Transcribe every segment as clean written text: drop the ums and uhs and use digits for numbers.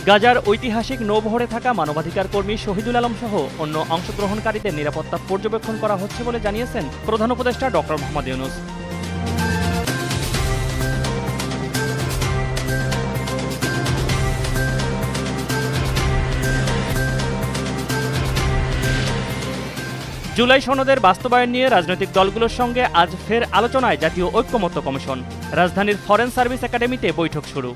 গাজার ঐতিহাসিক নৌবহরে থাকা মানবাধিকার কর্মী শহীদুল আলম সহ অন্য অংশগ্রহণকারীদের নিরাপত্তা পর্যবেক্ষণ করা হচ্ছে বলে জানিয়েছেন প্রধান উপদেষ্টা ডক্টর মোহাম্মদ ইউনূস। জুলাই সনদের বাস্তবায়ন নিয়ে রাজনৈতিক দলগুলোর সঙ্গে আজ ফের আলোচনায় জাতীয় ঐক্যমত্য কমিশন। রাজধানীর ফরেন সার্ভিস একাডেমিতে বৈঠক শুরু।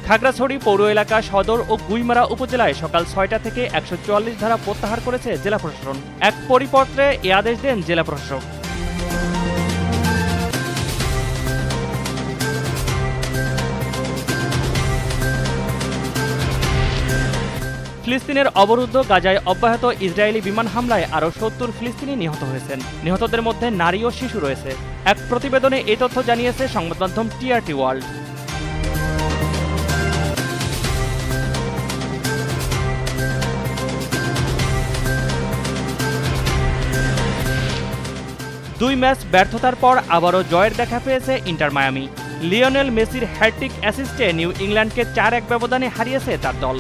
খাগড়াছড়ি পৌর এলাকা সদর ও গুইমারা উপজেলায় সকাল ৬টা থেকে ১৪৪ ধারা প্রত্যাহার করেছে জেলা প্রশাসন। এক পরিপত্রে এ আদেশ দেন জেলা প্রশাসক। ফিলিস্তিনের অবরুদ্ধ গাজায় অব্যাহত ইসরায়েলি বিমান হামলায় আরও ৭০ ফিলিস্তিনি নিহত হয়েছেন। নিহতদের মধ্যে নারী ও শিশু রয়েছে। এক প্রতিবেদনে এই তথ্য জানিয়েছে সংবাদমাধ্যম টিআরটি ওয়ার্ল্ড। দুই ম্যাচ ব্যর্থতার পর আবারও জয়ের দেখা পেয়েছে ইন্টার মায়ামি। লিওনেল মেসির হ্যাটট্রিক অ্যাসিস্টে নিউ ইংল্যান্ডকে ৪-১ ব্যবধানে হারিয়েছে তার দল।